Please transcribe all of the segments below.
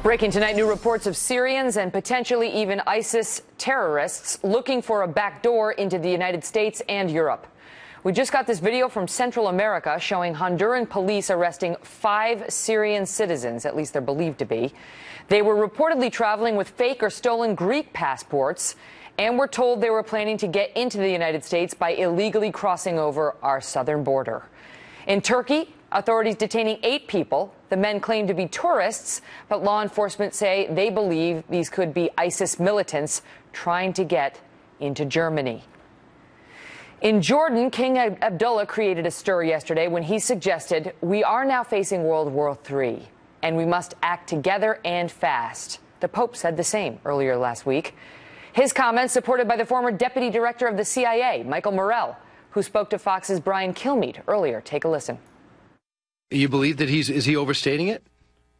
Breaking tonight, new reports of Syrians and potentially even ISIS terrorists looking for a back door into the United States and Europe. We just got this video from Central America showing Honduran police arresting 5 Syrian citizens, at least they're believed to be. They were reportedly traveling with fake or stolen Greek passports, and we're told they were planning to get into the United States by illegally crossing over our southern border. In Turkey, authorities detaining 8 people. The men claim to be tourists, but law enforcement say they believe these could be ISIS militants trying to get into Germany. In Jordan, King Abdullah created a stir yesterday when he suggested we are now facing World War III, and we must act together and fast. The Pope said the same earlier last week. His comments supported by the former deputy director of the CIA, Michael Morell, who spoke to Fox's Brian Kilmeade earlier. Take a listen. You believe that is he overstating it?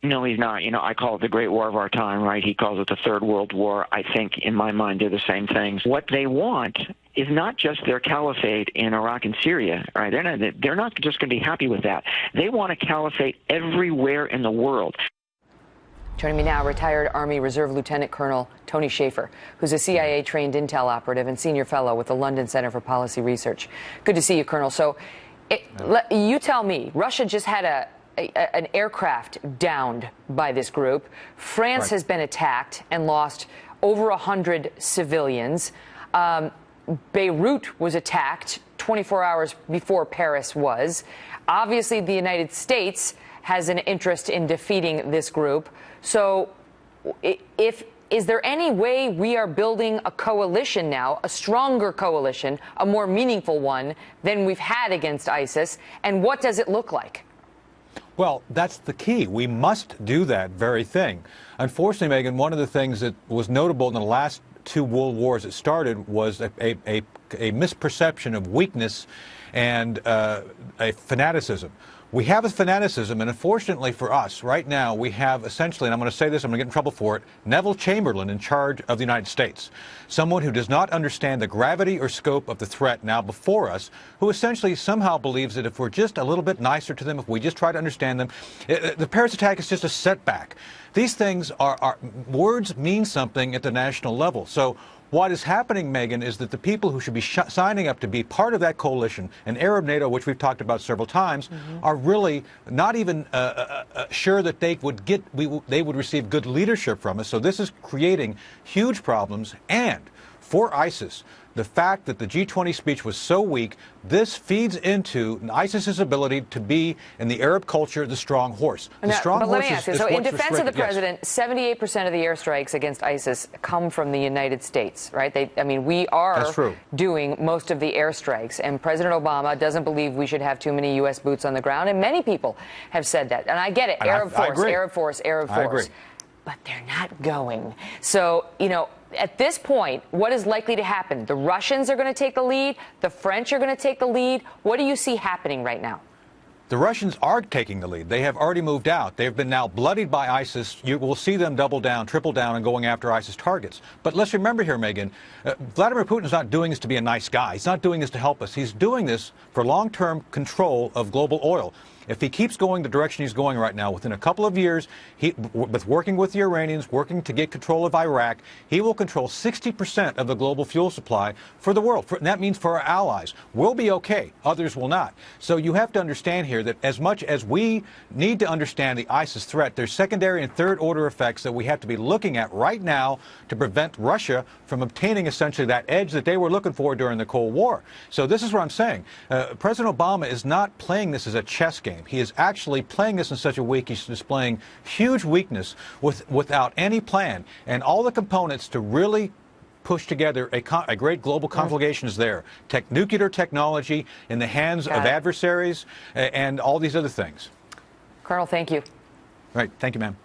No, he's not. You know, I call it the Great War of our time, right? He calls it the Third World War. I think, in my mind, they're the same things. What they want is not just their caliphate in Iraq and Syria, right? They're not just going to be happy with that. They want a caliphate everywhere in the world. Joining me now, retired Army Reserve Lieutenant Colonel Tony Shaffer, who's a CIA-trained intel operative and senior fellow with the London Center for Policy Research. Good to see you, Colonel. So, you tell me, Russia just had an aircraft downed by this group. France has been attacked and lost over 100 civilians. Beirut was attacked 24 hours before Paris was. Obviously, the United States has an interest in defeating this group. So is there any way we are building a coalition now, a stronger coalition, a more meaningful one than we've had against ISIS? And what does it look like? Well, that's the key. We must do that very thing. Unfortunately, Megan, one of the things that was notable in the last 2 world wars that started was a misperception of weakness and a fanaticism. We have a fanaticism, and unfortunately for us, right now, we have essentially, and I'm going to say this, I'm going to get in trouble for it, Neville Chamberlain in charge of the United States. Someone who does not understand the gravity or scope of the threat now before us, who essentially somehow believes that if we're just a little bit nicer to them, if we just try to understand them, the Paris attack is just a setback. These things words mean something at the national level. So what is happening, Megan, is that the people who should be signing up to be part of that coalition, and Arab NATO, which we've talked about several times, are really not even sure that they would receive good leadership from us. So this is creating huge problems. And for ISIS, the fact that the G20 speech was so weak, this feeds into ISIS's ability to be, in the Arab culture, the strong horse. The strong but horse let me ask you, is so in what's defense of the restricted. president, 78% of the airstrikes against ISIS come from the United States, right? We are doing most of the airstrikes, and President Obama doesn't believe we should have too many U.S. boots on the ground, and many people have said that. And I get it, Arab force. I agree. But they're not going. So, at this point, what is likely to happen? The Russians are going to take the lead. The French are going to take the lead. What do you see happening right now? The Russians are taking the lead. They have already moved out. They've been now bloodied by ISIS. You will see them double down, triple down, and going after ISIS targets. But let's remember here, Megan, Vladimir Putin is not doing this to be a nice guy. He's not doing this to help us. He's doing this for long-term control of global oil. If he keeps going the direction he's going right now, within a couple of years, with working with the Iranians, working to get control of Iraq, he will control 60% of the global fuel supply for the world. And that means for our allies. We'll be okay. Others will not. So you have to understand here that as much as we need to understand the ISIS threat, there's secondary and third order effects that we have to be looking at right now to prevent Russia from obtaining essentially that edge that they were looking for during the Cold War. So this is what I'm saying. President Obama is not playing this as a chess game. He is actually playing this in such a way he's displaying huge weakness without any plan. And all the components to really push together a great global conflagration is there. Nuclear technology in the hands of adversaries and all these other things. Colonel, thank you. Right. Thank you, ma'am.